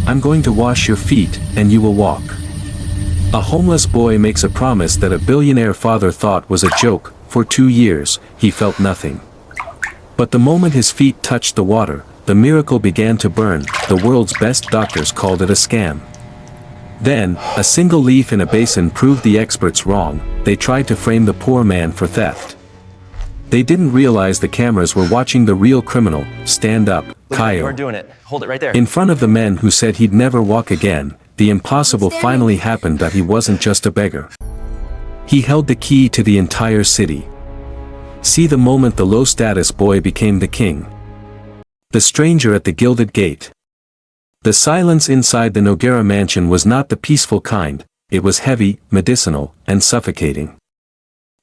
I'm going to wash your feet, and you will walk. A homeless boy makes a promise that a billionaire father thought was a joke. For 2 years, he felt nothing. But the moment his feet touched the water, the miracle began to burn. The world's best doctors called it a scam. Then, a single leaf in a basin proved the experts wrong. They tried to frame the poor man for theft. They didn't realize the cameras were watching the real criminal. Stand up, Kyle. You're doing it. Hold it right there. In front of the men who said he'd never walk again, the impossible finally happened, that he wasn't just a beggar. He held the key to the entire city. See the moment the low-status boy became the king. The stranger at the gilded gate. The silence inside the Noguera mansion was not the peaceful kind, it was heavy, medicinal, and suffocating.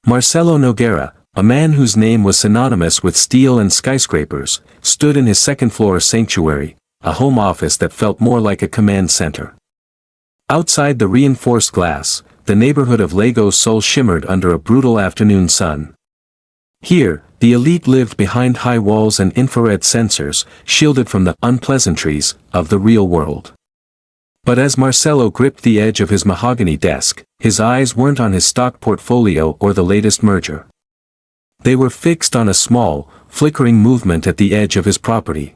Marcelo Noguera, a man whose name was synonymous with steel and skyscrapers, stood in his second-floor sanctuary, a home office that felt more like a command center. Outside the reinforced glass, the neighborhood of Lagos Sol shimmered under a brutal afternoon sun. Here, the elite lived behind high walls and infrared sensors, shielded from the unpleasantries of the real world. But as Marcelo gripped the edge of his mahogany desk, his eyes weren't on his stock portfolio or the latest merger. They were fixed on a small, flickering movement at the edge of his property.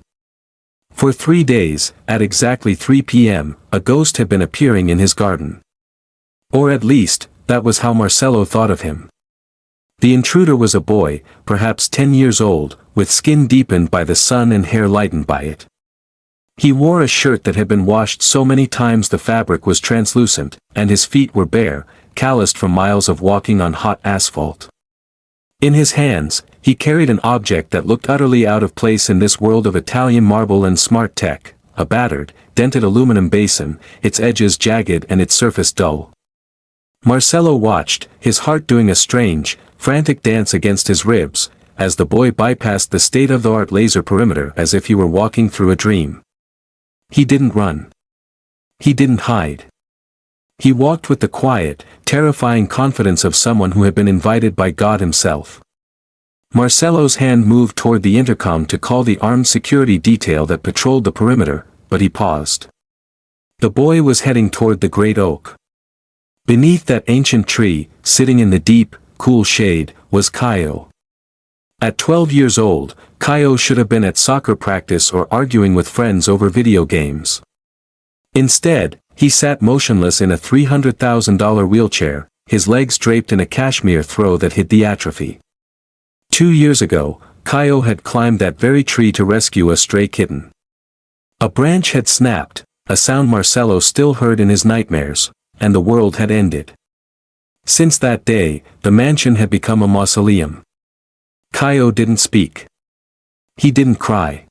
For 3 days, at exactly 3 p.m., a ghost had been appearing in his garden. Or at least, that was how Marcelo thought of him. The intruder was a boy, perhaps 10 years old, with skin deepened by the sun and hair lightened by it. He wore a shirt that had been washed so many times the fabric was translucent, and his feet were bare, calloused from miles of walking on hot asphalt. In his hands, he carried an object that looked utterly out of place in this world of Italian marble and smart tech, a battered, dented aluminum basin, its edges jagged and its surface dull. Marcelo watched, his heart doing a strange, frantic dance against his ribs, as the boy bypassed the state-of-the-art laser perimeter as if he were walking through a dream. He didn't run. He didn't hide. He walked with the quiet, terrifying confidence of someone who had been invited by God himself. Marcelo's hand moved toward the intercom to call the armed security detail that patrolled the perimeter, but he paused. The boy was heading toward the great oak. Beneath that ancient tree, sitting in the deep, cool shade, was Caio. At 12 years old, Caio should have been at soccer practice or arguing with friends over video games. Instead, he sat motionless in a $300,000 wheelchair, his legs draped in a cashmere throw that hid the atrophy. 2 years ago, Caio had climbed that very tree to rescue a stray kitten. A branch had snapped, a sound Marcelo still heard in his nightmares, and the world had ended. Since that day, the mansion had become a mausoleum. Caio didn't speak. He didn't cry.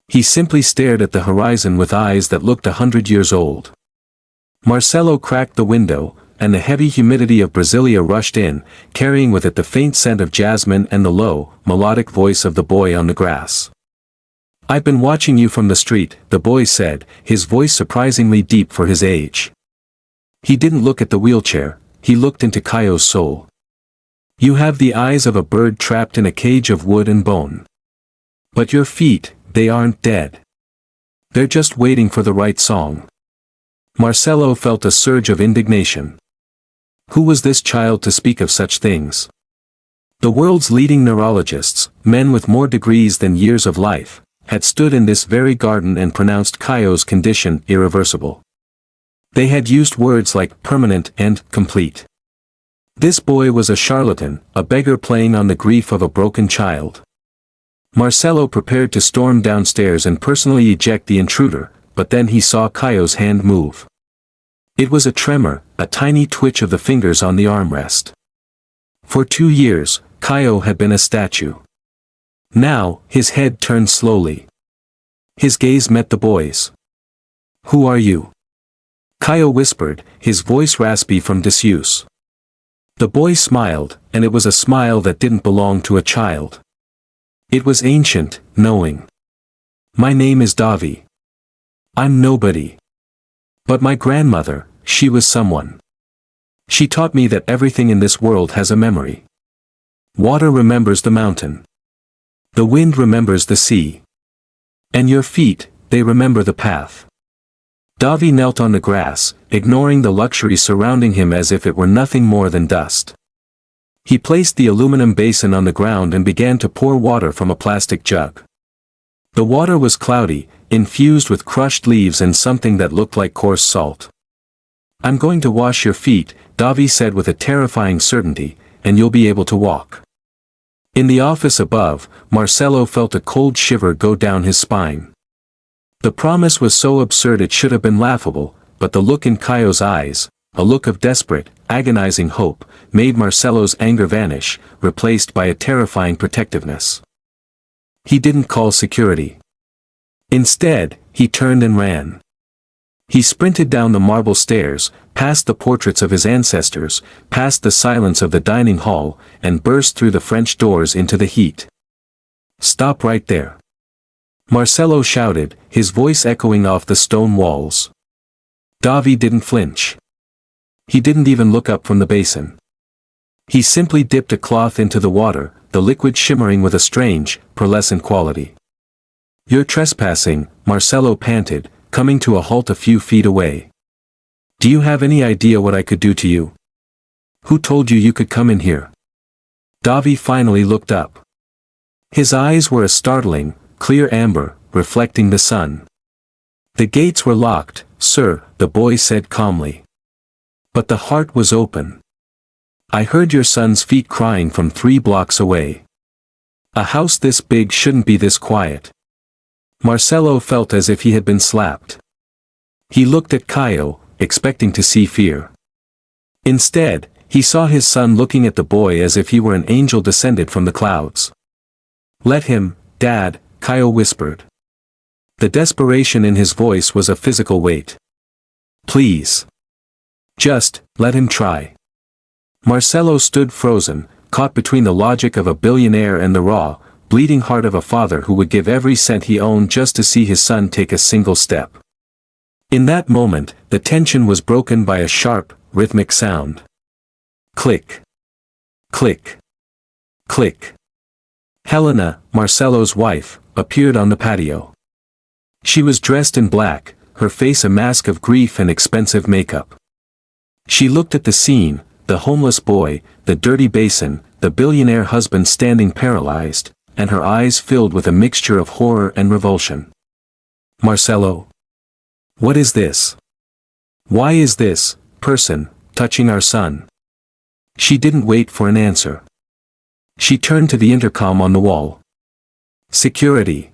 He simply stared at the horizon with eyes that looked 100 years old. Marcelo cracked the window, and the heavy humidity of Brasilia rushed in, carrying with it the faint scent of jasmine and the low, melodic voice of the boy on the grass. "I've been watching you from the street," the boy said, his voice surprisingly deep for his age. He didn't look at the wheelchair, he looked into Caio's soul. "You have the eyes of a bird trapped in a cage of wood and bone. But your feet, they aren't dead. They're just waiting for the right song." Marcelo felt a surge of indignation. Who was this child to speak of such things? The world's leading neurologists, men with more degrees than years of life, had stood in this very garden and pronounced Caio's condition irreversible. They had used words like permanent and complete. This boy was a charlatan, a beggar playing on the grief of a broken child. Marcelo prepared to storm downstairs and personally eject the intruder, but then he saw Caio's hand move. It was a tremor, a tiny twitch of the fingers on the armrest. For 2 years, Caio had been a statue. Now, his head turned slowly. His gaze met the boy's. "Who are you?" Caio whispered, his voice raspy from disuse. The boy smiled, and it was a smile that didn't belong to a child. It was ancient, knowing. "My name is Davi. I'm nobody. But my grandmother, she was someone. She taught me that everything in this world has a memory. Water remembers the mountain. The wind remembers the sea. And your feet, they remember the path. Davi knelt on the grass, ignoring the luxury surrounding him as if it were nothing more than dust. He placed the aluminum basin on the ground and began to pour water from a plastic jug. The water was cloudy, infused with crushed leaves and something that looked like coarse salt. "I'm going to wash your feet," Davi said with a terrifying certainty, "and you'll be able to walk." In the office above, Marcelo felt a cold shiver go down his spine. The promise was so absurd it should have been laughable, but the look in Caio's eyes, a look of desperate, agonizing hope, made Marcelo's anger vanish, replaced by a terrifying protectiveness. He didn't call security. Instead, he turned and ran. He sprinted down the marble stairs, past the portraits of his ancestors, past the silence of the dining hall, and burst through the French doors into the heat. "Stop right there!" Marcelo shouted, his voice echoing off the stone walls. Davi didn't flinch. He didn't even look up from the basin. He simply dipped a cloth into the water, the liquid shimmering with a strange, pearlescent quality. "You're trespassing," Marcelo panted, coming to a halt a few feet away. "Do you have any idea what I could do to you? Who told you could come in here?" Davi finally looked up. His eyes were a startling, clear amber, reflecting the sun. "The gates were locked, sir," the boy said calmly. "But the heart was open. I heard your son's feet crying from 3 blocks away. A house this big shouldn't be this quiet." Marcelo felt as if he had been slapped. He looked at Caio, expecting to see fear. Instead, he saw his son looking at the boy as if he were an angel descended from the clouds. "Let him, Dad," Caio whispered. The desperation in his voice was a physical weight. "Please. Just, let him try." Marcelo stood frozen, caught between the logic of a billionaire and the raw, bleeding heart of a father who would give every cent he owned just to see his son take a single step. In that moment, the tension was broken by a sharp, rhythmic sound. Click. Click. Click. Helena, Marcelo's wife, appeared on the patio. She was dressed in black, her face a mask of grief and expensive makeup. She looked at the scene, the homeless boy, the dirty basin, the billionaire husband standing paralyzed, and her eyes filled with a mixture of horror and revulsion. "Marcelo? What is this? Why is this person touching our son?" She didn't wait for an answer. She turned to the intercom on the wall. "Security.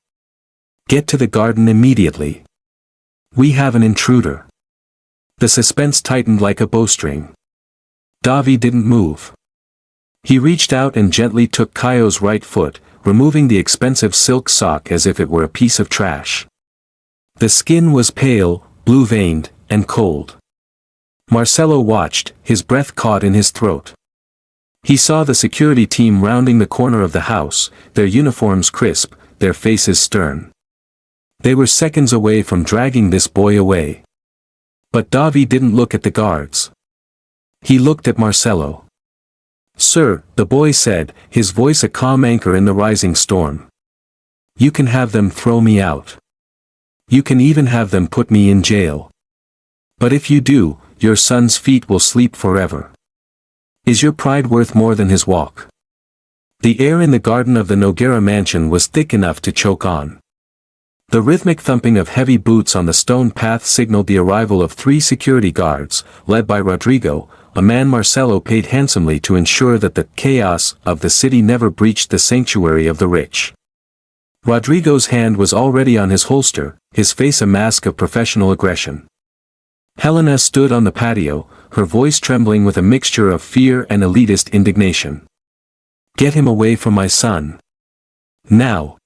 Get to the garden immediately. We have an intruder." The suspense tightened like a bowstring. Davi didn't move. He reached out and gently took Caio's right foot, removing the expensive silk sock as if it were a piece of trash. The skin was pale, blue-veined, and cold. Marcelo watched, his breath caught in his throat. He saw the security team rounding the corner of the house, their uniforms crisp, their faces stern. They were seconds away from dragging this boy away. But Davi didn't look at the guards. He looked at Marcelo. "Sir," the boy said, his voice a calm anchor in the rising storm. "You can have them throw me out. You can even have them put me in jail. But if you do, your son's feet will sleep forever. Is your pride worth more than his walk?" The air in the garden of the Nogueira mansion was thick enough to choke on. The rhythmic thumping of heavy boots on the stone path signaled the arrival of 3 security guards, led by Rodrigo, a man Marcelo paid handsomely to ensure that the chaos of the city never breached the sanctuary of the rich. Rodrigo's hand was already on his holster, his face a mask of professional aggression. Helena stood on the patio, her voice trembling with a mixture of fear and elitist indignation. "Get him away from my son. Now.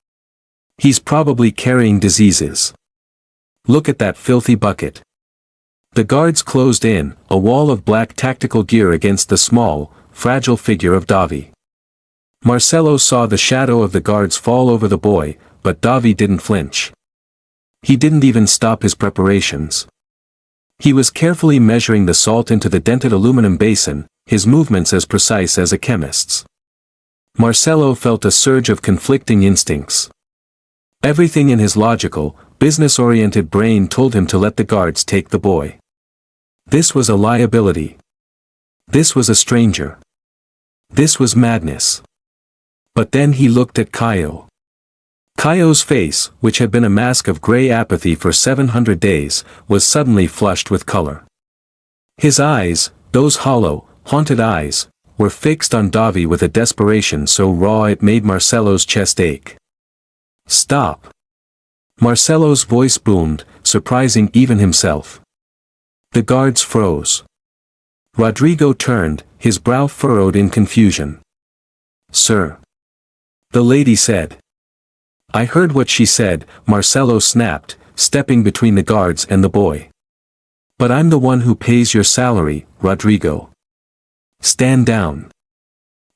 He's probably carrying diseases. Look at that filthy bucket." The guards closed in, a wall of black tactical gear against the small, fragile figure of Davi. Marcelo saw the shadow of the guards fall over the boy, but Davi didn't flinch. He didn't even stop his preparations. He was carefully measuring the salt into the dented aluminum basin, his movements as precise as a chemist's. Marcelo felt a surge of conflicting instincts. Everything in his logical, business-oriented brain told him to let the guards take the boy. This was a liability. This was a stranger. This was madness. But then he looked at Kaio. Kaio's face, which had been a mask of gray apathy for 700 days, was suddenly flushed with color. His eyes, those hollow, haunted eyes, were fixed on Davi with a desperation so raw it made Marcelo's chest ache. "Stop!" Marcelo's voice boomed, surprising even himself. The guards froze. Rodrigo turned, his brow furrowed in confusion. "Sir," the lady said. "I heard what she said," Marcelo snapped, stepping between the guards and the boy. "But I'm the one who pays your salary, Rodrigo. Stand down.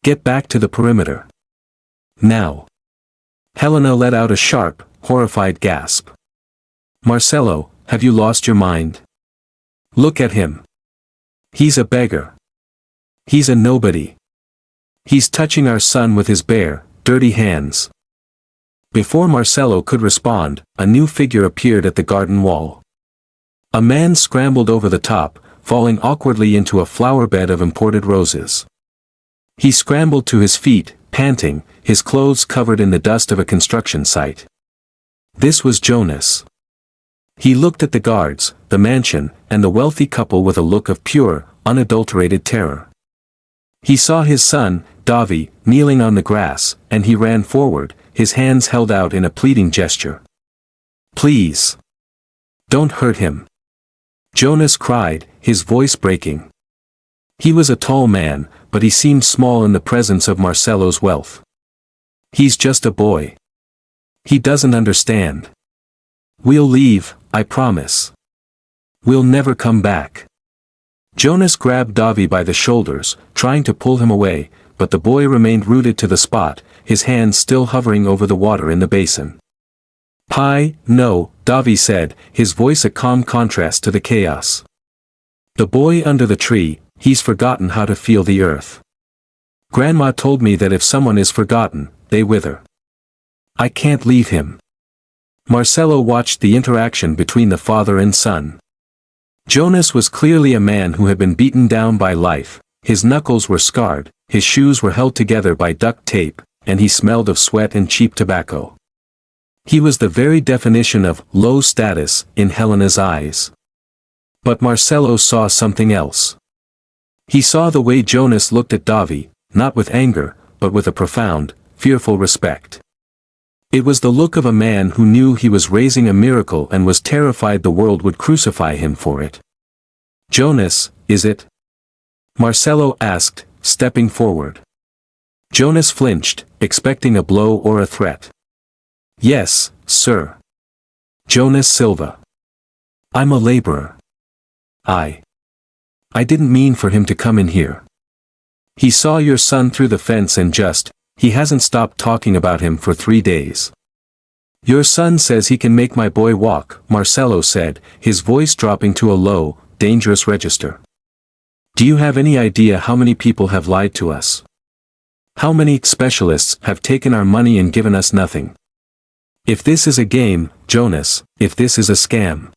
Get back to the perimeter. Now." Helena let out a sharp, horrified gasp. "Marcelo, have you lost your mind? Look at him. He's a beggar. He's a nobody. He's touching our son with his bare, dirty hands." Before Marcelo could respond, a new figure appeared at the garden wall. A man scrambled over the top, falling awkwardly into a flower bed of imported roses. He scrambled to his feet, panting, his clothes covered in the dust of a construction site. This was Jonas. He looked at the guards, the mansion, and the wealthy couple with a look of pure, unadulterated terror. He saw his son, Davi, kneeling on the grass, and he ran forward, his hands held out in a pleading gesture. "Please. Don't hurt him," Jonas cried, his voice breaking. He was a tall man, but he seemed small in the presence of Marcelo's wealth. "He's just a boy. He doesn't understand. We'll leave, I promise. We'll never come back." Jonas grabbed Davi by the shoulders, trying to pull him away, but the boy remained rooted to the spot, his hands still hovering over the water in the basin. "Pai, no," Davi said, his voice a calm contrast to the chaos. "The boy under the tree, he's forgotten how to feel the earth. Grandma told me that if someone is forgotten, they wither. I can't leave him." Marcelo watched the interaction between the father and son. Jonas was clearly a man who had been beaten down by life, his knuckles were scarred, his shoes were held together by duct tape, and he smelled of sweat and cheap tobacco. He was the very definition of low status in Helena's eyes. But Marcelo saw something else. He saw the way Jonas looked at Davi, not with anger, but with a profound, fearful respect. It was the look of a man who knew he was raising a miracle and was terrified the world would crucify him for it. "Jonas, is it?" Marcelo asked, stepping forward. Jonas flinched, expecting a blow or a threat. "Yes, sir. Jonas Silva. I'm a laborer. I didn't mean for him to come in here. He saw your son through the fence and he hasn't stopped talking about him for 3 days. Your son says he can make my boy walk," Marcelo said, his voice dropping to a low, dangerous register. "Do you have any idea how many people have lied to us? How many specialists have taken our money and given us nothing? If this is a game, Jonas, if this is a scam,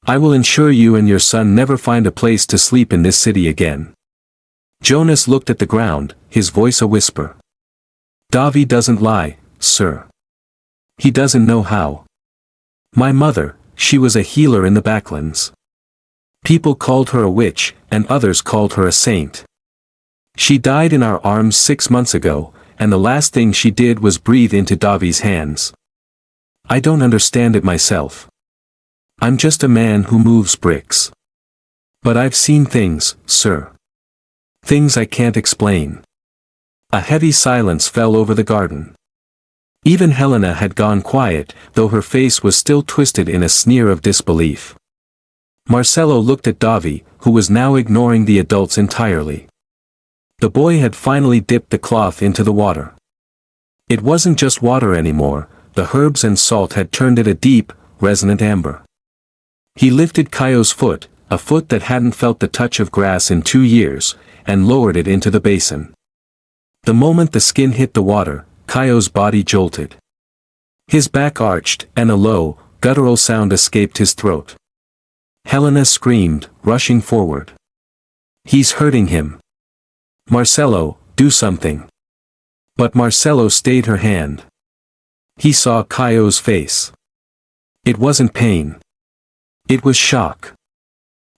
I will ensure you and your son never find a place to sleep in this city again." Jonas looked at the ground, his voice a whisper. "Davi doesn't lie, sir. He doesn't know how. My mother, she was a healer in the backlands. People called her a witch, and others called her a saint. She died in our arms 6 months ago, and the last thing she did was breathe into Davi's hands. I don't understand it myself. I'm just a man who moves bricks. But I've seen things, sir. Things I can't explain." A heavy silence fell over the garden. Even Helena had gone quiet, though her face was still twisted in a sneer of disbelief. Marcelo looked at Davi, who was now ignoring the adults entirely. The boy had finally dipped the cloth into the water. It wasn't just water anymore, the herbs and salt had turned it a deep, resonant amber. He lifted Kaio's foot, a foot that hadn't felt the touch of grass in 2 years, and lowered it into the basin. The moment the skin hit the water, Kaio's body jolted. His back arched, and a low, guttural sound escaped his throat. Helena screamed, rushing forward. He's hurting him. Marcelo, do something. But Marcelo stayed her hand. He saw Caio's face. It wasn't pain. It was shock.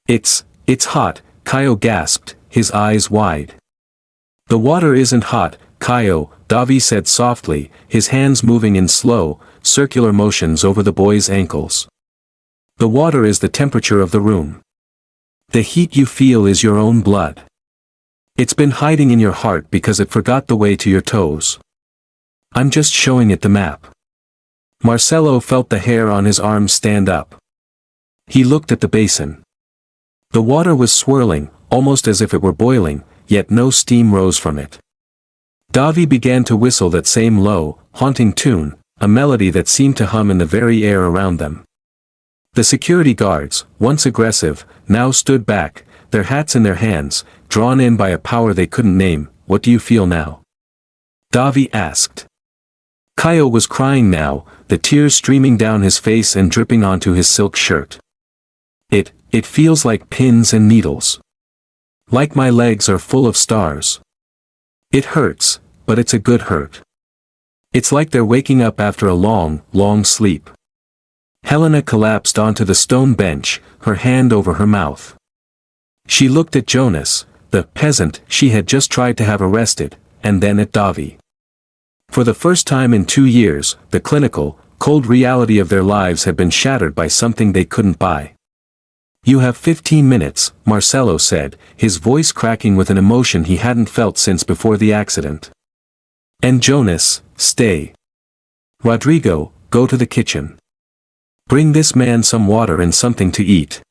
It's hot, Caio gasped, his eyes wide. The water isn't hot, Caio, Davi said softly, his hands moving in slow, circular motions over the boy's ankles. The water is the temperature of the room. The heat you feel is your own blood. It's been hiding in your heart because it forgot the way to your toes. I'm just showing it the map. Marcelo felt the hair on his arms stand up. He looked at the basin. The water was swirling, almost as if it were boiling, yet no steam rose from it. Davi began to whistle that same low, haunting tune, a melody that seemed to hum in the very air around them. The security guards, once aggressive, now stood back, their hats in their hands, drawn in by a power they couldn't name. What do you feel now? Davi asked. Caio was crying now, the tears streaming down his face and dripping onto his silk shirt. It feels like pins and needles. Like my legs are full of stars. It hurts, but it's a good hurt. It's like they're waking up after a long, long sleep. Helena collapsed onto the stone bench, her hand over her mouth. She looked at Jonas, the peasant she had just tried to have arrested, and then at Davi. For the first time in 2 years, the clinical, cold reality of their lives had been shattered by something they couldn't buy. You have 15 minutes, Marcelo said, his voice cracking with an emotion he hadn't felt since before the accident. And Jonas, stay. Rodrigo, go to the kitchen. Bring this man some water and something to eat.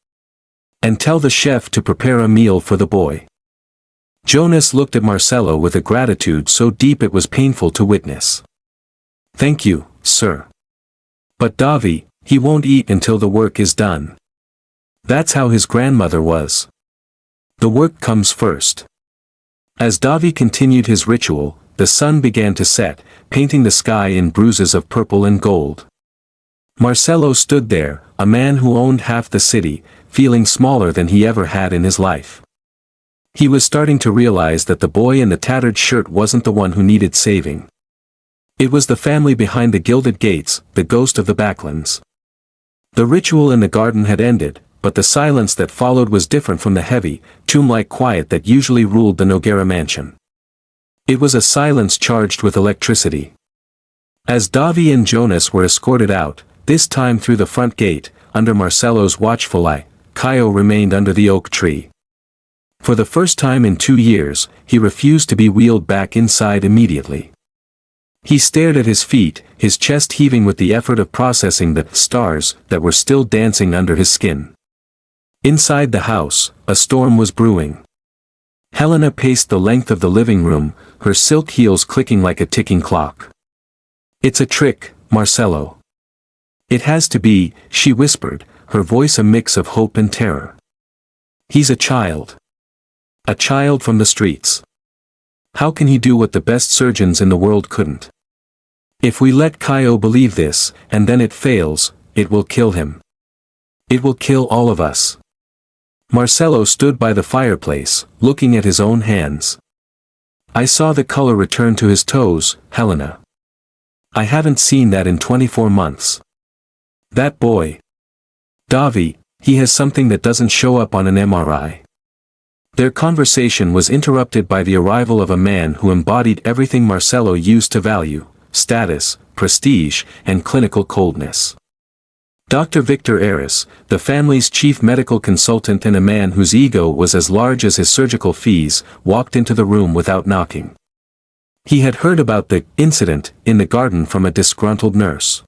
And tell the chef to prepare a meal for the boy. Jonas looked at Marcelo with a gratitude so deep it was painful to witness. Thank you, sir. But Davi, he won't eat until the work is done. That's how his grandmother was. The work comes first. As Davi continued his ritual, the sun began to set, painting the sky in bruises of purple and gold. Marcelo stood there, a man who owned half the city, feeling smaller than he ever had in his life. He was starting to realize that the boy in the tattered shirt wasn't the one who needed saving. It was the family behind the gilded gates, the ghost of the Backlands. The ritual in the garden had ended, but the silence that followed was different from the heavy, tomb-like quiet that usually ruled the Noguera mansion. It was a silence charged with electricity. As Davi and Jonas were escorted out, this time through the front gate, under Marcelo's watchful eye, Caio remained under the oak tree. For the first time in 2 years, he refused to be wheeled back inside immediately. He stared at his feet, his chest heaving with the effort of processing the stars that were still dancing under his skin. Inside the house, a storm was brewing. Helena paced the length of the living room, her silk heels clicking like a ticking clock. It's a trick, Marcelo. It has to be, she whispered, her voice a mix of hope and terror. He's a child. A child from the streets. How can he do what the best surgeons in the world couldn't? If we let Caio believe this, and then it fails, it will kill him. It will kill all of us. Marcelo stood by the fireplace, looking at his own hands. I saw the color return to his toes, Helena. I haven't seen that in 24 months. That boy. Davi, he has something that doesn't show up on an MRI. Their conversation was interrupted by the arrival of a man who embodied everything Marcelo used to value: status, prestige, and clinical coldness. Dr. Victor Aris, the family's chief medical consultant and a man whose ego was as large as his surgical fees, walked into the room without knocking. He had heard about the incident in the garden from a disgruntled nurse.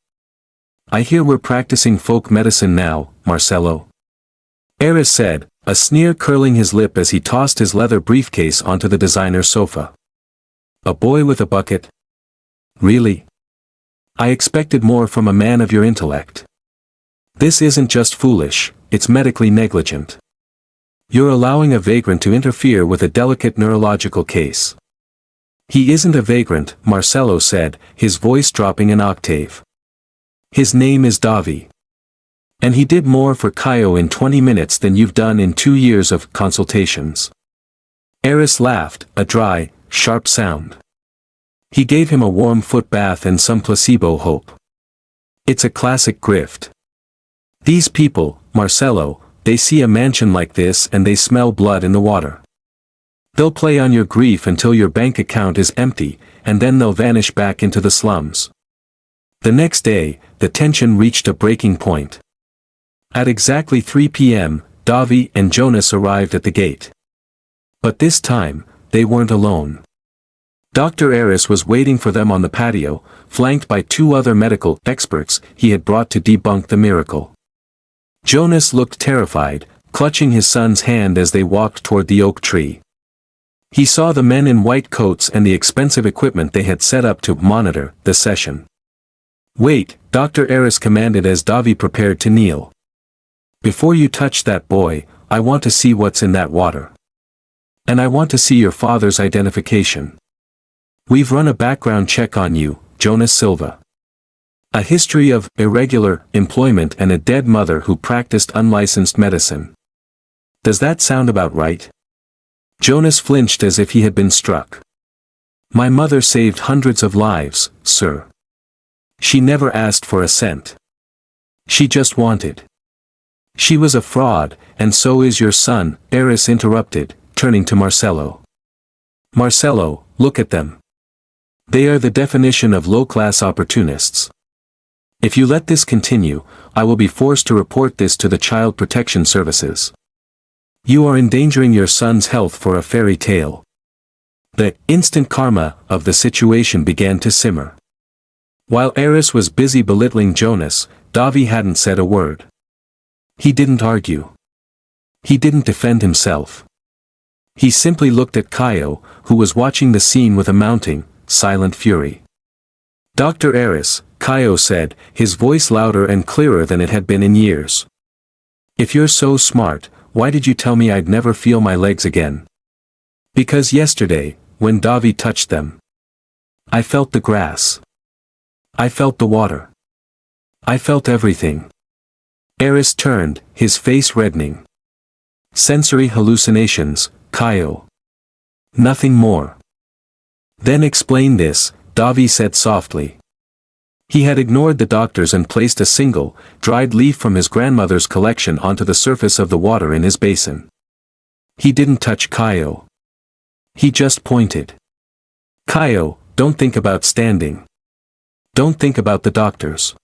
I hear we're practicing folk medicine now, Marcelo. Aris said, a sneer curling his lip as he tossed his leather briefcase onto the designer sofa. A boy with a bucket? Really? I expected more from a man of your intellect. This isn't just foolish, it's medically negligent. You're allowing a vagrant to interfere with a delicate neurological case. He isn't a vagrant, Marcelo said, his voice dropping an octave. His name is Davi. And he did more for Kaio in 20 minutes than you've done in 2 years of consultations. Eris laughed, a dry, sharp sound. He gave him a warm foot bath and some placebo hope. It's a classic grift. These people, Marcelo, they see a mansion like this and they smell blood in the water. They'll play on your grief until your bank account is empty, and then they'll vanish back into the slums. The next day, the tension reached a breaking point. At exactly 3 p.m., Davi and Jonas arrived at the gate. But this time, they weren't alone. Dr. Eris was waiting for them on the patio, flanked by 2 other medical experts he had brought to debunk the miracle. Jonas looked terrified, clutching his son's hand as they walked toward the oak tree. He saw the men in white coats and the expensive equipment they had set up to monitor the session. "Wait," Dr. Eris commanded as Davi prepared to kneel. "Before you touch that boy, I want to see what's in that water. And I want to see your father's identification. We've run a background check on you, Jonas Silva. A history of irregular employment and a dead mother who practiced unlicensed medicine. Does that sound about right?" Jonas flinched as if he had been struck. "My mother saved hundreds of lives, sir. She never asked for a cent. She just wanted. She was a fraud, and so is your son," Eris interrupted, turning to Marcelo. "Marcelo, look at them. They are the definition of low-class opportunists. If you let this continue, I will be forced to report this to the Child Protection Services. You are endangering your son's health for a fairy tale." The instant karma of the situation began to simmer. While Eris was busy belittling Jonas, Davi hadn't said a word. He didn't argue. He didn't defend himself. He simply looked at Kaio, who was watching the scene with a mounting, silent fury. "Dr. Eris," Kaio said, his voice louder and clearer than it had been in years. "If you're so smart, why did you tell me I'd never feel my legs again?" "Because yesterday, when Davi touched them, I felt the grass. I felt the water. I felt everything." Eris turned, his face reddening. "Sensory hallucinations, Kaio. Nothing more." "Then explain this," Davi said softly. He had ignored the doctors and placed a single, dried leaf from his grandmother's collection onto the surface of the water in his basin. He didn't touch Kaio. He just pointed. "Kaio, don't think about standing. Don't think about the doctors.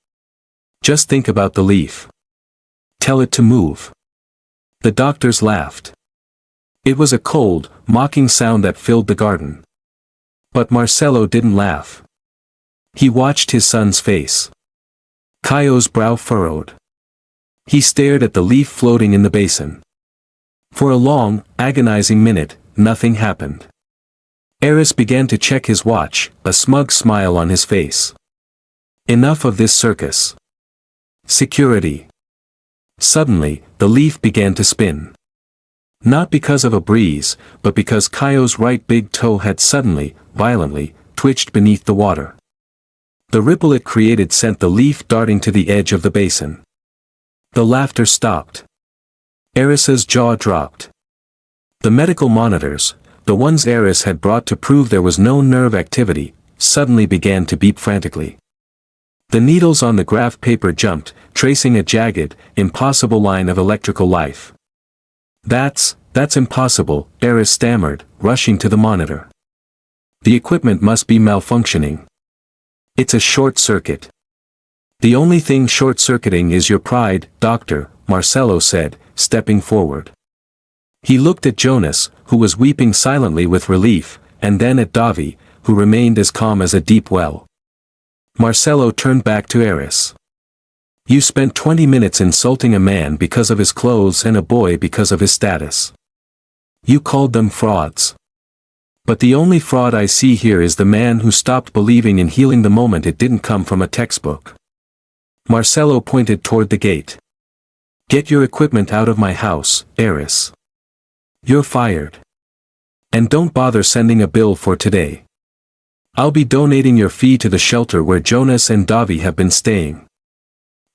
Just think about the leaf. Tell it to move." The doctors laughed. It was a cold, mocking sound that filled the garden. But Marcelo didn't laugh. He watched his son's face. Kaio's brow furrowed. He stared at the leaf floating in the basin. For a long, agonizing minute, nothing happened. Eris began to check his watch, a smug smile on his face. Enough of this circus. Security. Suddenly, the leaf began to spin. Not because of a breeze, but because Kaio's right big toe had suddenly, violently, twitched beneath the water. The ripple it created sent the leaf darting to the edge of the basin. The laughter stopped. Eris's jaw dropped. The medical monitors, the ones Eris had brought to prove there was no nerve activity, suddenly began to beep frantically. The needles on the graph paper jumped, tracing a jagged, impossible line of electrical life. That's impossible," Eris stammered, rushing to the monitor. "The equipment must be malfunctioning. It's a short circuit." "The only thing short-circuiting is your pride, doctor," Marcelo said, stepping forward. He looked at Jonas, who was weeping silently with relief, and then at Davi, who remained as calm as a deep well. Marcelo turned back to Eris. "You spent 20 minutes insulting a man because of his clothes and a boy because of his status. You called them frauds. But the only fraud I see here is the man who stopped believing in healing the moment it didn't come from a textbook." Marcelo pointed toward the gate. "Get your equipment out of my house, Eris. You're fired. And don't bother sending a bill for today. I'll be donating your fee to the shelter where Jonas and Davi have been staying."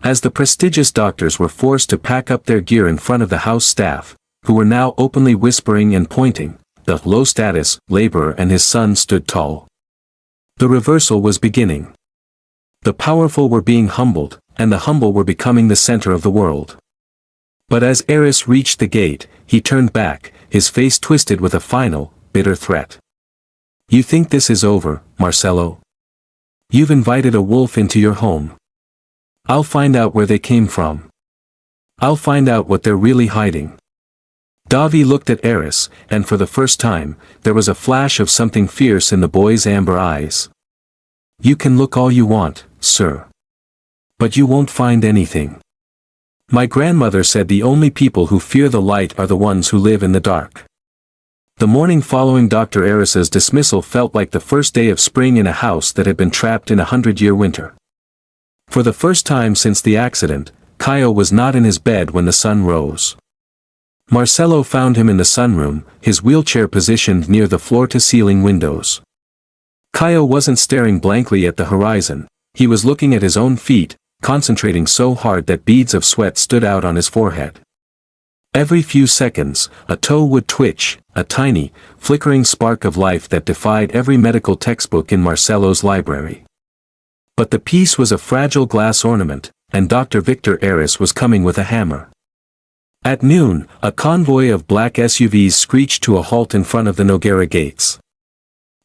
As the prestigious doctors were forced to pack up their gear in front of the house staff, who were now openly whispering and pointing, the low-status laborer and his son stood tall. The reversal was beginning. The powerful were being humbled, and the humble were becoming the center of the world. But as Eris reached the gate, he turned back, his face twisted with a final, bitter threat. "You think this is over, Marcelo? You've invited a wolf into your home. I'll find out where they came from. I'll find out what they're really hiding." Davi looked at Eris, and for the first time, there was a flash of something fierce in the boy's amber eyes. "You can look all you want, sir. But you won't find anything. My grandmother said the only people who fear the light are the ones who live in the dark." The morning following Dr. Eris's dismissal felt like the first day of spring in a house that had been trapped in a 100-year winter. For the first time since the accident, Caio was not in his bed when the sun rose. Marcelo found him in the sunroom, his wheelchair positioned near the floor-to-ceiling windows. Caio wasn't staring blankly at the horizon, he was looking at his own feet, concentrating so hard that beads of sweat stood out on his forehead. Every few seconds, a toe would twitch, a tiny, flickering spark of life that defied every medical textbook in Marcelo's library. But the piece was a fragile glass ornament, and Dr. Victor Eris was coming with a hammer. At noon, a convoy of black SUVs screeched to a halt in front of the Noguera gates.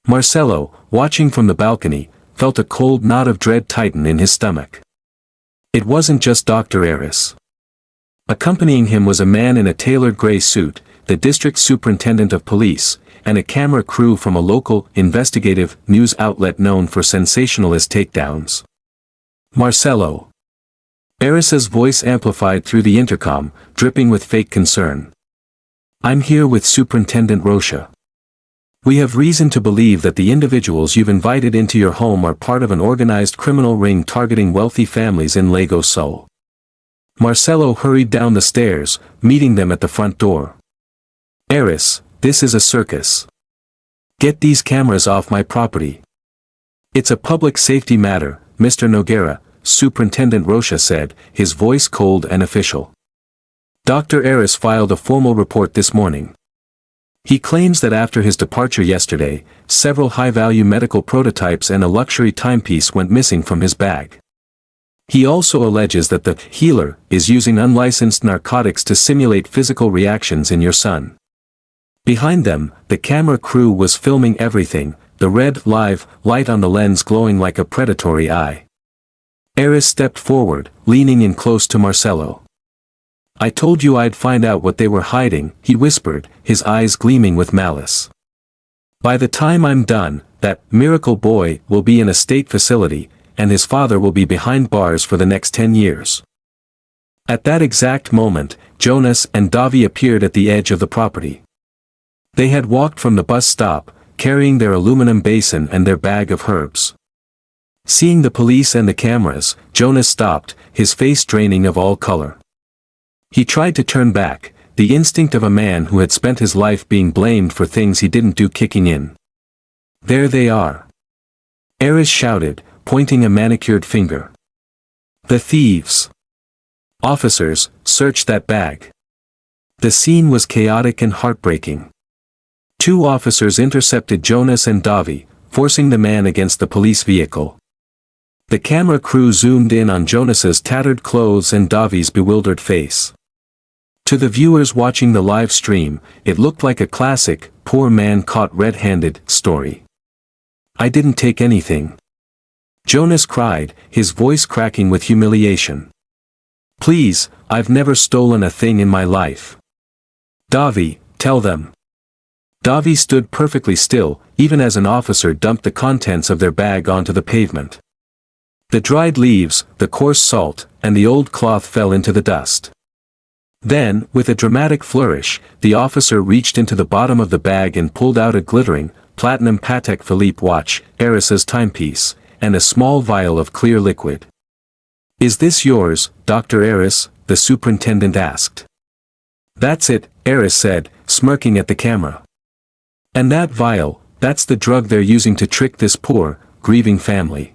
Marcelo, watching from the balcony, felt a cold knot of dread tighten in his stomach. It wasn't just Dr. Eris. Accompanying him was a man in a tailored gray suit, the district superintendent of police, and a camera crew from a local, investigative, news outlet known for sensationalist takedowns. "Marcelo." Eris's voice amplified through the intercom, dripping with fake concern. "I'm here with Superintendent Rocha. We have reason to believe that the individuals you've invited into your home are part of an organized criminal ring targeting wealthy families in Lagos Sul." Marcelo hurried down the stairs, meeting them at the front door. "Eris, this is a circus. Get these cameras off my property." "It's a public safety matter, Mr. Noguera," Superintendent Rocha said, his voice cold and official. "Dr. Eris filed a formal report this morning. He claims that after his departure yesterday, several high-value medical prototypes and a luxury timepiece went missing from his bag. He also alleges that the healer is using unlicensed narcotics to simulate physical reactions in your son. Behind them, the camera crew was filming everything, the red, live light on the lens glowing like a predatory eye. Eris stepped forward, leaning in close to Marcelo. "I told you I'd find out what they were hiding," he whispered, his eyes gleaming with malice. "By the time I'm done, that miracle boy will be in a state facility, and his father will be behind bars for the next 10 years. At that exact moment, Jonas and Davi appeared at the edge of the property. They had walked from the bus stop, carrying their aluminum basin and their bag of herbs. Seeing the police and the cameras, Jonas stopped, his face draining of all color. He tried to turn back, the instinct of a man who had spent his life being blamed for things he didn't do kicking in. "There they are!" Eris shouted, pointing a manicured finger. "The thieves! Officers, search that bag." The scene was chaotic and heartbreaking. Two officers intercepted Jonas and Davi, forcing the man against the police vehicle. The camera crew zoomed in on Jonas's tattered clothes and Davi's bewildered face. To the viewers watching the live stream, it looked like a classic, poor man caught red-handed, story. "I didn't take anything," Jonas cried, his voice cracking with humiliation. "Please, I've never stolen a thing in my life." "Davi, tell them." Davi stood perfectly still, even as an officer dumped the contents of their bag onto the pavement. The dried leaves, the coarse salt, and the old cloth fell into the dust. Then, with a dramatic flourish, the officer reached into the bottom of the bag and pulled out a glittering, platinum Patek Philippe watch, Eris's timepiece, and a small vial of clear liquid. "Is this yours, Dr. Eris?" the superintendent asked. "That's it," Eris said, smirking at the camera. "And that vial, that's the drug they're using to trick this poor, grieving family.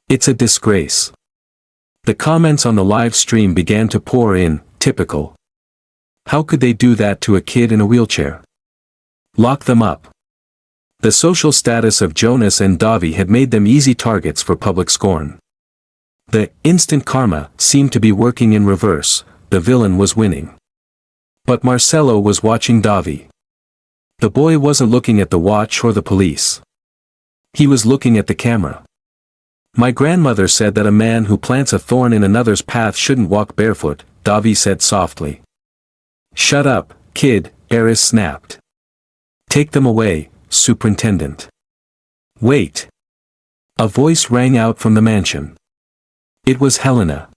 It's a disgrace. The comments on the live stream began to pour in. Typical. How could they do that to a kid in a wheelchair? Lock them up. The social status of Jonas and Davi had made them easy targets for public scorn. The instant karma seemed to be working in reverse. The villain was winning. But Marcelo was watching Davi. The boy wasn't looking at the watch or the police. He was looking at the camera. My grandmother said that a man who plants a thorn in another's path shouldn't walk barefoot, Davi said softly. Shut up, kid, Eris snapped. Take them away, Superintendent. Wait. A voice rang out from the mansion. It was Helena.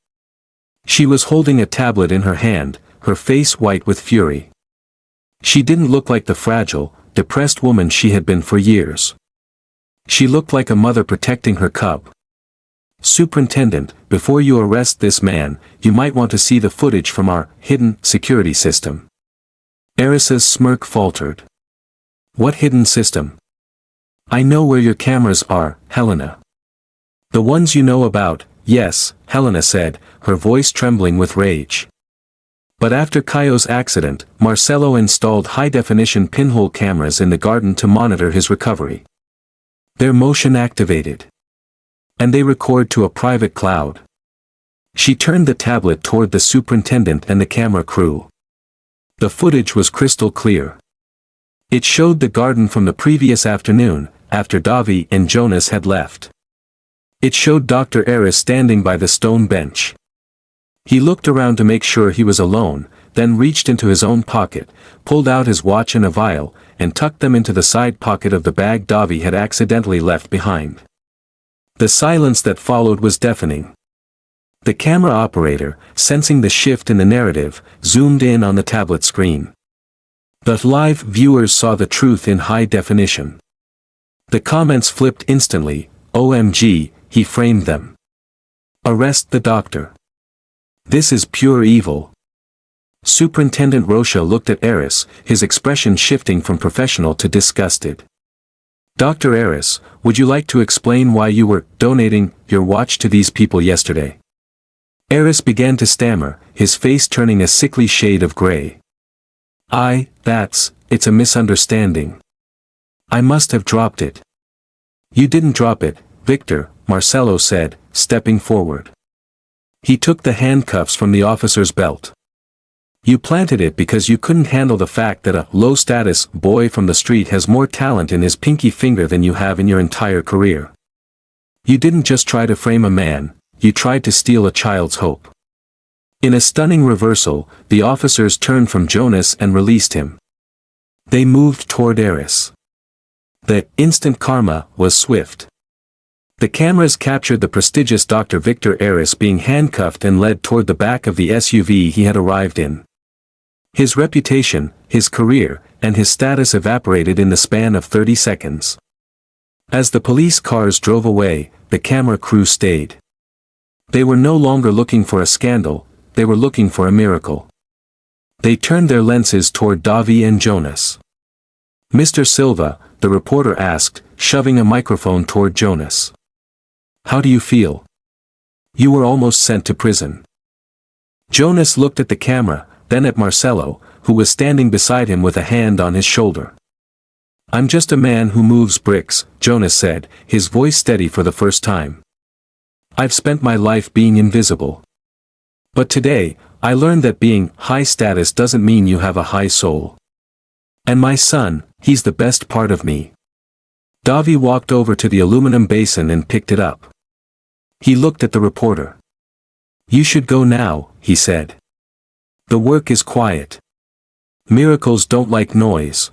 She was holding a tablet in her hand, her face white with fury. She didn't look like the fragile, depressed woman she had been for years. She looked like a mother protecting her cub. Superintendent, before you arrest this man, you might want to see the footage from our hidden security system. Eris's smirk faltered. What hidden system? I know where your cameras are, Helena. The ones you know about, yes, Helena said, her voice trembling with rage. But after Caio's accident, Marcelo installed high-definition pinhole cameras in the garden to monitor his recovery. They're motion-activated. And they record to a private cloud. She turned the tablet toward the superintendent and the camera crew. The footage was crystal clear. It showed the garden from the previous afternoon, after Davi and Jonas had left. It showed Dr. Eris standing by the stone bench. He looked around to make sure he was alone, then reached into his own pocket, pulled out his watch and a vial, and tucked them into the side pocket of the bag Davi had accidentally left behind. The silence that followed was deafening. The camera operator, sensing the shift in the narrative, zoomed in on the tablet screen. The live viewers saw the truth in high definition. The comments flipped instantly. OMG, he framed them. Arrest the doctor. This is pure evil. Superintendent Rocha looked at Eris, his expression shifting from professional to disgusted. Dr. Eris, would you like to explain why you were donating your watch to these people yesterday? Eris began to stammer, his face turning a sickly shade of gray. It's a misunderstanding. I must have dropped it. You didn't drop it, Victor, Marcelo said, stepping forward. He took the handcuffs from the officer's belt. You planted it because you couldn't handle the fact that a low-status boy from the street has more talent in his pinky finger than you have in your entire career. You didn't just try to frame a man, you tried to steal a child's hope. In a stunning reversal, the officers turned from Jonas and released him. They moved toward Eris. The instant karma was swift. The cameras captured the prestigious Dr. Victor Eris being handcuffed and led toward the back of the SUV he had arrived in. His reputation, his career, and his status evaporated in the span of 30 seconds. As the police cars drove away, the camera crew stayed. They were no longer looking for a scandal, they were looking for a miracle. They turned their lenses toward Davi and Jonas. Mr. Silva, the reporter asked, shoving a microphone toward Jonas. How do you feel? You were almost sent to prison. Jonas looked at the camera, then at Marcelo, who was standing beside him with a hand on his shoulder. I'm just a man who moves bricks, Jonas said, his voice steady for the first time. I've spent my life being invisible. But today, I learned that being high status doesn't mean you have a high soul. And my son, he's the best part of me. Davi walked over to the aluminum basin and picked it up. He looked at the reporter. You should go now, he said. The work is quiet. Miracles don't like noise.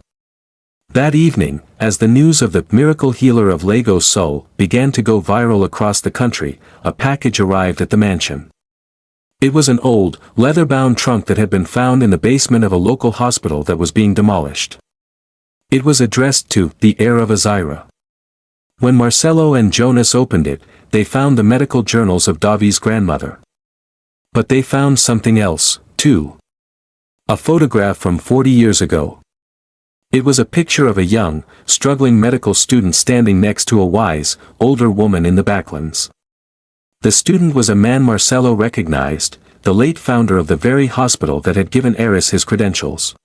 That evening, as the news of the miracle healer of Lagos Seoul began to go viral across the country, a package arrived at the mansion. It was an old, leather-bound trunk that had been found in the basement of a local hospital that was being demolished. It was addressed to the heir of Azira. When Marcelo and Jonas opened it, they found the medical journals of Davi's grandmother. But they found something else, too. A photograph from 40 years ago. It was a picture of a young, struggling medical student standing next to a wise, older woman in the backlands. The student was a man Marcelo recognized, the late founder of the very hospital that had given Eris his credentials.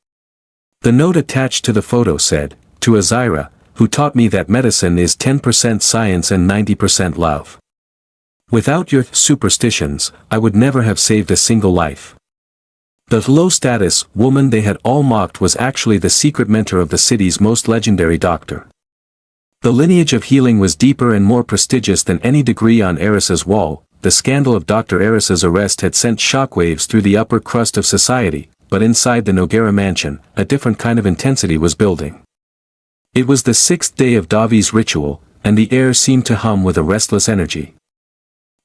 The note attached to the photo said, "To Azira, who taught me that medicine is 10% science and 90% love. Without your superstitions, I would never have saved a single life." The low-status woman they had all mocked was actually the secret mentor of the city's most legendary doctor. The lineage of healing was deeper and more prestigious than any degree on Eris's wall. The scandal of Dr. Eris's arrest had sent shockwaves through the upper crust of society, but inside the Noguera mansion, a different kind of intensity was building. It was the 6th day of Davi's ritual, and the air seemed to hum with a restless energy.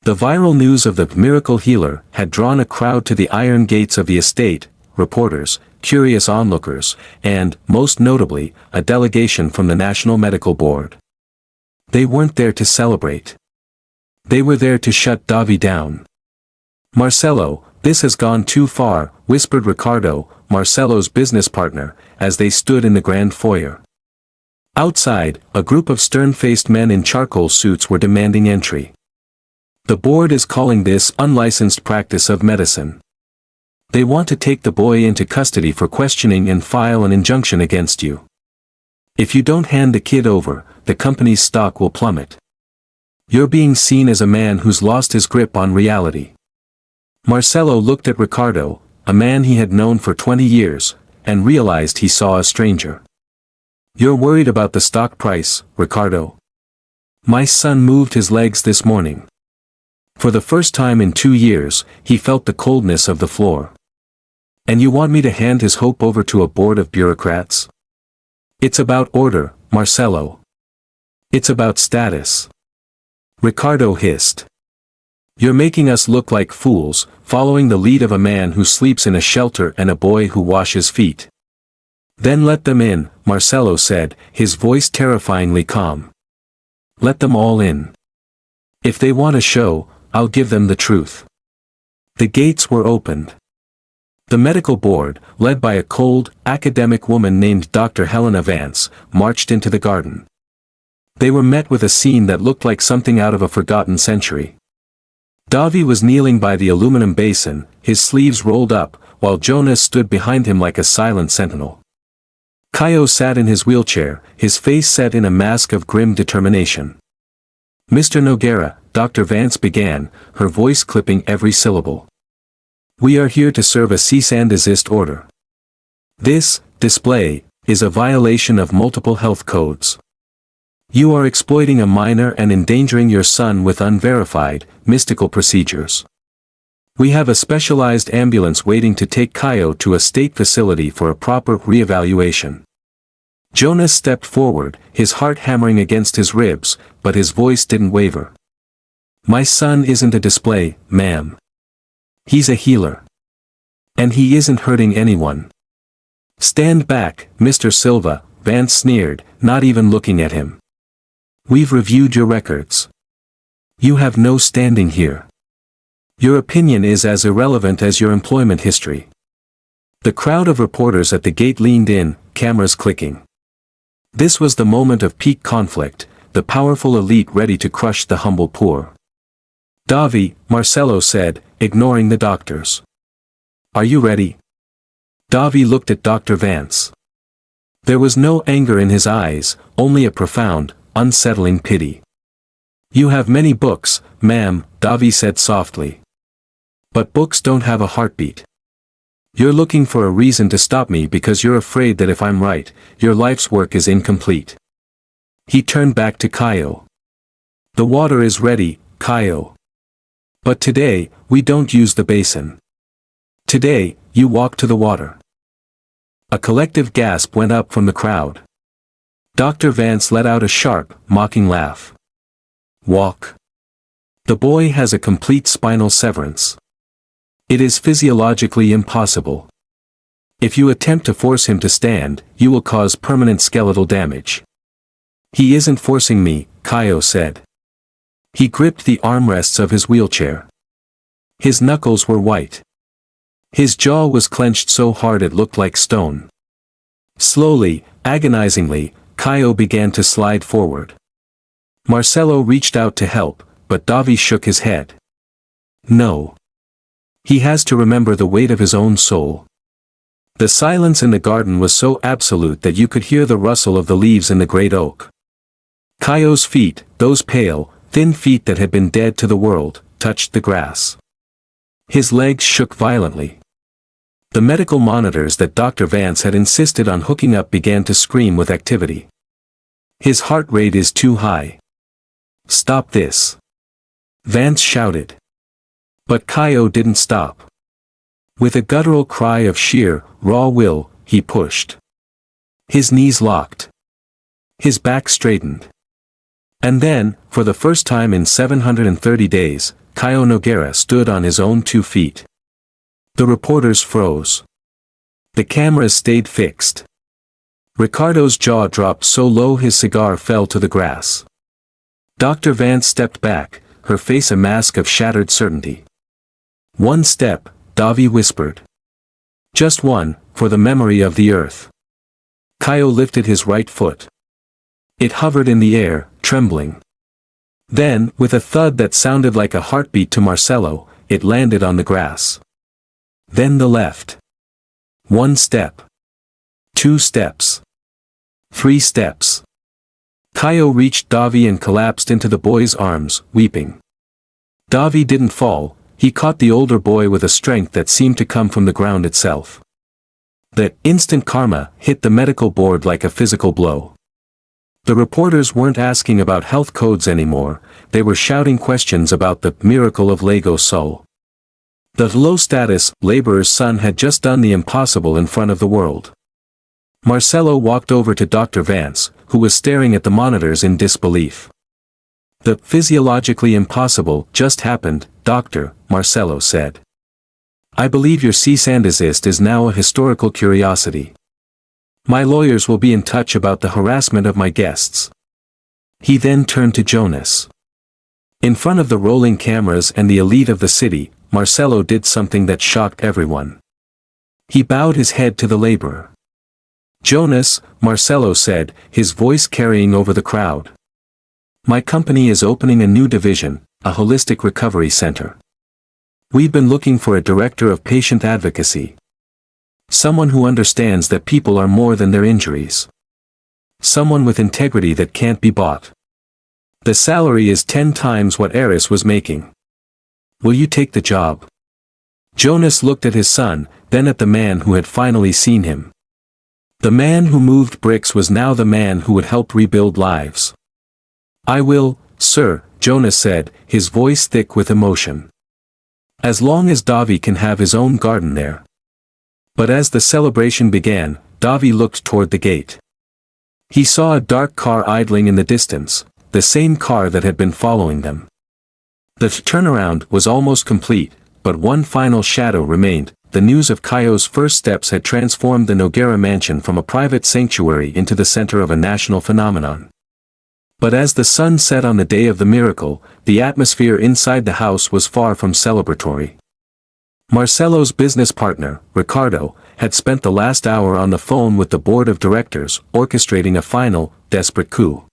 The viral news of the miracle healer had drawn a crowd to the iron gates of the estate, reporters, curious onlookers, and, most notably, a delegation from the National Medical Board. They weren't there to celebrate. They were there to shut Davi down. "Marcelo, this has gone too far," whispered Ricardo, Marcelo's business partner, as they stood in the grand foyer. Outside, a group of stern-faced men in charcoal suits were demanding entry. "The board is calling this unlicensed practice of medicine. They want to take the boy into custody for questioning and file an injunction against you. If you don't hand the kid over, the company's stock will plummet. You're being seen as a man who's lost his grip on reality." Marcelo looked at Ricardo, a man he had known for 20 years, and realized he saw a stranger. "You're worried about the stock price, Ricardo? My son moved his legs this morning." For the first time in 2 years, he felt the coldness of the floor. "And you want me to hand his hope over to a board of bureaucrats? It's about order, Marcelo. It's about status." Ricardo hissed. "You're making us look like fools, following the lead of a man who sleeps in a shelter and a boy who washes feet." "Then let them in," Marcelo said, his voice terrifyingly calm. "Let them all in. If they want a show, I'll give them the truth." The gates were opened. The medical board, led by a cold, academic woman named Dr. Helena Vance, marched into the garden. They were met with a scene that looked like something out of a forgotten century. Davi was kneeling by the aluminum basin, his sleeves rolled up, while Jonas stood behind him like a silent sentinel. Caio sat in his wheelchair, his face set in a mask of grim determination. "Mr. Noguera," Dr. Vance began, her voice clipping every syllable. "We are here to serve a cease and desist order. This display is a violation of multiple health codes. You are exploiting a minor and endangering your son with unverified, mystical procedures. We have a specialized ambulance waiting to take Caio to a state facility for a proper re-evaluation." Jonas stepped forward, his heart hammering against his ribs, but his voice didn't waver. "My son isn't a display, ma'am. He's a healer. And he isn't hurting anyone." "Stand back, Mr. Silva," Vance sneered, not even looking at him. "We've reviewed your records. You have no standing here. Your opinion is as irrelevant as your employment history." The crowd of reporters at the gate leaned in, cameras clicking. This was the moment of peak conflict, the powerful elite ready to crush the humble poor. "Davi," Marcelo said, ignoring the doctors. "Are you ready?" Davi looked at Dr. Vance. There was no anger in his eyes, only a profound, unsettling pity. "You have many books, ma'am," Davi said softly. "But books don't have a heartbeat. You're looking for a reason to stop me because you're afraid that if I'm right, your life's work is incomplete." He turned back to Caio. "The water is ready, Caio. But today, we don't use the basin. Today, you walk to the water." A collective gasp went up from the crowd. Dr. Vance let out a sharp, mocking laugh. "Walk? The boy has a complete spinal severance. It is physiologically impossible. If you attempt to force him to stand, you will cause permanent skeletal damage." "He isn't forcing me," Caio said. He gripped the armrests of his wheelchair. His knuckles were white. His jaw was clenched so hard it looked like stone. Slowly, agonizingly, Caio began to slide forward. Marcelo reached out to help, but Davi shook his head. No. He has to remember the weight of his own soul. The silence in the garden was so absolute that you could hear the rustle of the leaves in the great oak. Kaio's feet, those pale, thin feet that had been dead to the world, touched the grass. His legs shook violently. The medical monitors that Dr. Vance had insisted on hooking up began to scream with activity. His heart rate is too high. Stop this. Vance shouted. But Kaio didn't stop. With a guttural cry of sheer, raw will, he pushed. His knees locked. His back straightened. And then, for the first time in 730 days, Kaio Noguera stood on his own 2 feet. The reporters froze. The cameras stayed fixed. Ricardo's jaw dropped so low his cigar fell to the grass. Dr. Vance stepped back, her face a mask of shattered certainty. "One step," Davi whispered. "Just one, for the memory of the earth." Kaio lifted his right foot. It hovered in the air, trembling. Then, with a thud that sounded like a heartbeat to Marcelo, it landed on the grass. Then the left. 1 step. 2 steps. 3 steps. Kaio reached Davi and collapsed into the boy's arms, weeping. Davi didn't fall, he caught the older boy with a strength that seemed to come from the ground itself. The instant karma hit the medical board like a physical blow. The reporters weren't asking about health codes anymore, they were shouting questions about the miracle of Lego Soul. The low-status, laborer's son had just done the impossible in front of the world. Marcelo walked over to Dr. Vance, who was staring at the monitors in disbelief. "The physiologically impossible just happened, doctor," Marcelo said. "I believe your cease and desist is now a historical curiosity. My lawyers will be in touch about the harassment of my guests." He then turned to Jonas. In front of the rolling cameras and the elite of the city, Marcelo did something that shocked everyone. He bowed his head to the laborer. "Jonas," Marcelo said, his voice carrying over the crowd. "My company is opening a new division, a holistic recovery center. We've been looking for a director of patient advocacy. Someone who understands that people are more than their injuries. Someone with integrity that can't be bought. The salary is 10 times what Eris was making. Will you take the job?" Jonas looked at his son, then at the man who had finally seen him. The man who moved bricks was now the man who would help rebuild lives. "I will, sir," Jonas said, his voice thick with emotion. "As long as Davi can have his own garden there." But as the celebration began, Davi looked toward the gate. He saw a dark car idling in the distance, the same car that had been following them. The turnaround was almost complete, but one final shadow remained. The news of Kaio's first steps had transformed the Noguera mansion from a private sanctuary into the center of a national phenomenon. But as the sun set on the day of the miracle, the atmosphere inside the house was far from celebratory. Marcelo's business partner, Ricardo, had spent the last hour on the phone with the board of directors, orchestrating a final, desperate coup.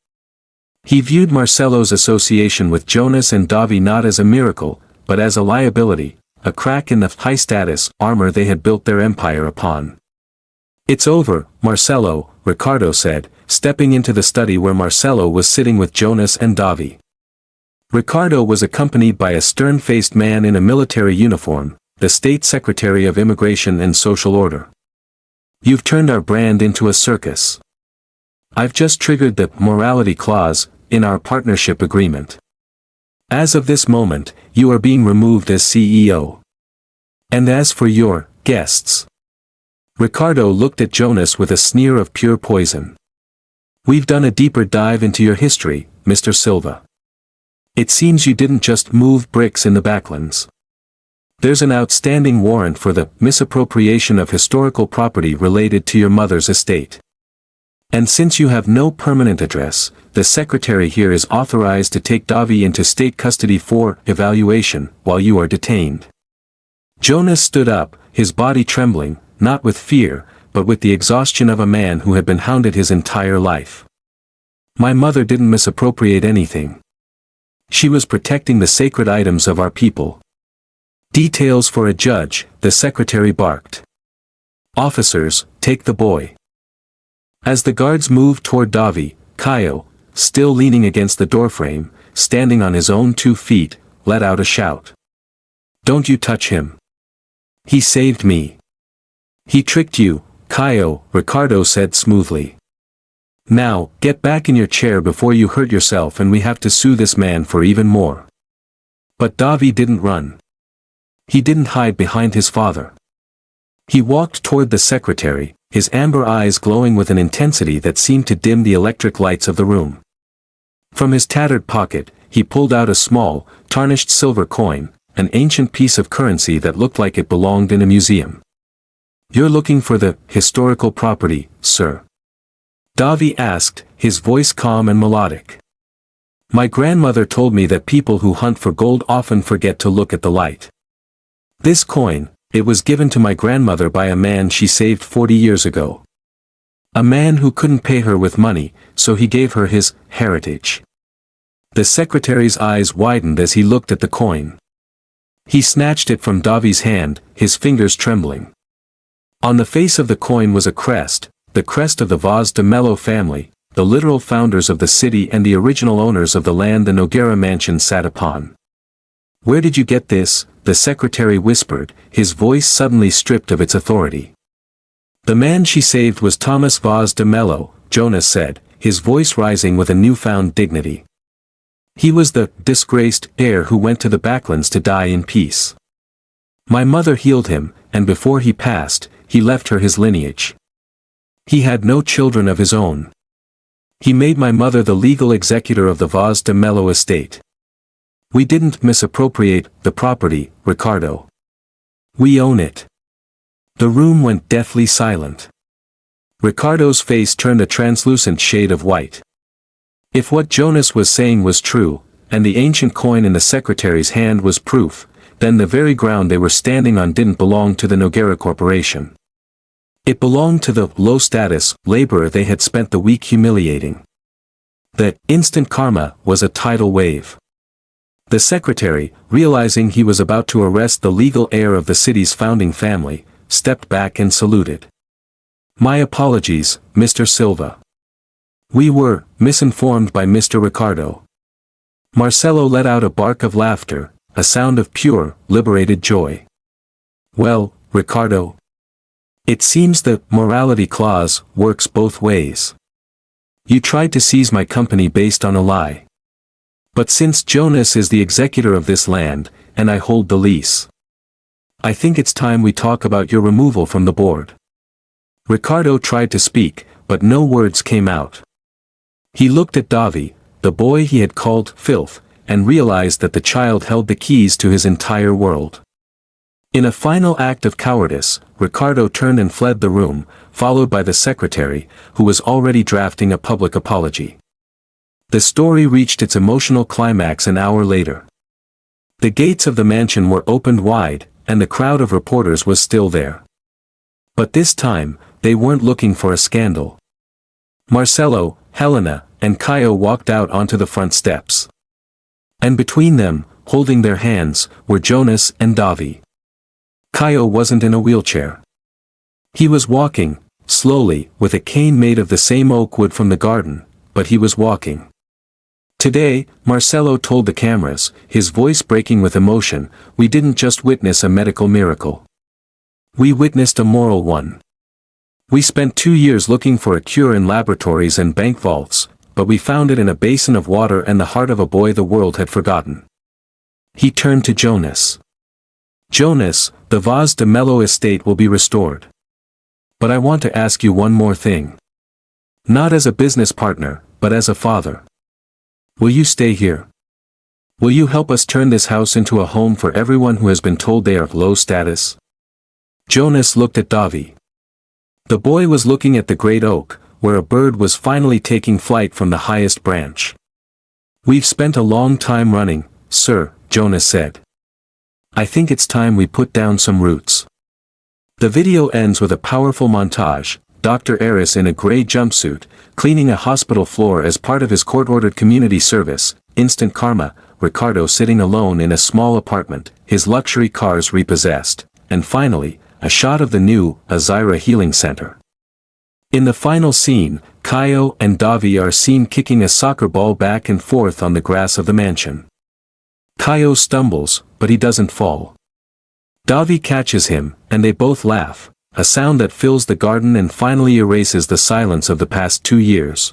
He viewed Marcelo's association with Jonas and Davi not as a miracle, but as a liability, a crack in the high-status armor they had built their empire upon. "It's over, Marcelo," Ricardo said, stepping into the study where Marcelo was sitting with Jonas and Davi. Ricardo was accompanied by a stern-faced man in a military uniform, the State Secretary of Immigration and Social Order. "You've turned our brand into a circus. I've just triggered the morality clause in our partnership agreement. As of this moment, you are being removed as CEO. And as for your guests." Ricardo looked at Jonas with a sneer of pure poison. "We've done a deeper dive into your history, Mr. Silva. It seems you didn't just move bricks in the backlands. There's an outstanding warrant for the misappropriation of historical property related to your mother's estate. And since you have no permanent address, the secretary here is authorized to take Davi into state custody for evaluation while you are detained." Jonas stood up, his body trembling, not with fear, but with the exhaustion of a man who had been hounded his entire life. "My mother didn't misappropriate anything. She was protecting the sacred items of our people. Details for a judge, the secretary barked. Officers, take the boy. As the guards moved toward Davi, Kaio, still leaning against the doorframe, standing on his own 2 feet, let out a shout. Don't you touch him. He saved me. He tricked you, Kaio, Ricardo said smoothly. Now, get back in your chair before you hurt yourself and we have to sue this man for even more. But Davi didn't run. He didn't hide behind his father. He walked toward the secretary, his amber eyes glowing with an intensity that seemed to dim the electric lights of the room. From his tattered pocket, he pulled out a small, tarnished silver coin, an ancient piece of currency that looked like it belonged in a museum. You're looking for the historical property, sir? Davi asked, his voice calm and melodic. My grandmother told me that people who hunt for gold often forget to look at the light. This coin, it was given to my grandmother by a man she saved 40 years ago. A man who couldn't pay her with money, so he gave her his heritage. The secretary's eyes widened as he looked at the coin. He snatched it from Davi's hand, his fingers trembling. On the face of the coin was a crest, the crest of the Vaz de Mello family, the literal founders of the city and the original owners of the land the Noguera mansion sat upon. Where did you get this? The secretary whispered, his voice suddenly stripped of its authority. The man she saved was Thomas Vaz de Mello, Jonas said, his voice rising with a newfound dignity. He was the disgraced heir who went to the Backlands to die in peace. My mother healed him, and before he passed, he left her his lineage. He had no children of his own. He made my mother the legal executor of the Vaz de Mello estate. We didn't misappropriate the property, Ricardo. We own it. The room went deathly silent. Ricardo's face turned a translucent shade of white. If what Jonas was saying was true, and the ancient coin in the secretary's hand was proof, then the very ground they were standing on didn't belong to the Noguera Corporation. It belonged to the low-status laborer they had spent the week humiliating. The instant karma was a tidal wave. The secretary, realizing he was about to arrest the legal heir of the city's founding family, stepped back and saluted. My apologies, Mr. Silva. We were misinformed by Mr. Ricardo. Marcelo let out a bark of laughter, a sound of pure, liberated joy. Well, Ricardo. It seems the morality clause works both ways. You tried to seize my company based on a lie. But since Jonas is the executor of this land, and I hold the lease, I think it's time we talk about your removal from the board. Ricardo tried to speak, but no words came out. He looked at Davi, the boy he had called filth, and realized that the child held the keys to his entire world. In a final act of cowardice, Ricardo turned and fled the room, followed by the secretary, who was already drafting a public apology. The story reached its emotional climax an hour later. The gates of the mansion were opened wide, and the crowd of reporters was still there. But this time, they weren't looking for a scandal. Marcelo, Helena, and Kaio walked out onto the front steps. And between them, holding their hands, were Jonas and Davi. Kaio wasn't in a wheelchair. He was walking, slowly, with a cane made of the same oak wood from the garden, but he was walking. Today, Marcelo told the cameras, his voice breaking with emotion, we didn't just witness a medical miracle. We witnessed a moral one. We spent 2 years looking for a cure in laboratories and bank vaults, but we found it in a basin of water and the heart of a boy the world had forgotten. He turned to Jonas. Jonas, the Vaz de Mello estate will be restored. But I want to ask you one more thing. Not as a business partner, but as a father. Will you stay here? Will you help us turn this house into a home for everyone who has been told they are low status? Jonas looked at Davi. The boy was looking at the great oak, where a bird was finally taking flight from the highest branch. We've spent a long time running, sir, Jonas said. I think it's time we put down some roots. The video ends with a powerful montage, Dr. Eris in a gray jumpsuit, cleaning a hospital floor as part of his court-ordered community service, instant karma, Ricardo sitting alone in a small apartment, his luxury cars repossessed, and finally, a shot of the new Azira Healing Center. In the final scene, Kaio and Davi are seen kicking a soccer ball back and forth on the grass of the mansion. Kaio stumbles, but he doesn't fall. Davi catches him, and they both laugh, a sound that fills the garden and finally erases the silence of the past 2 years.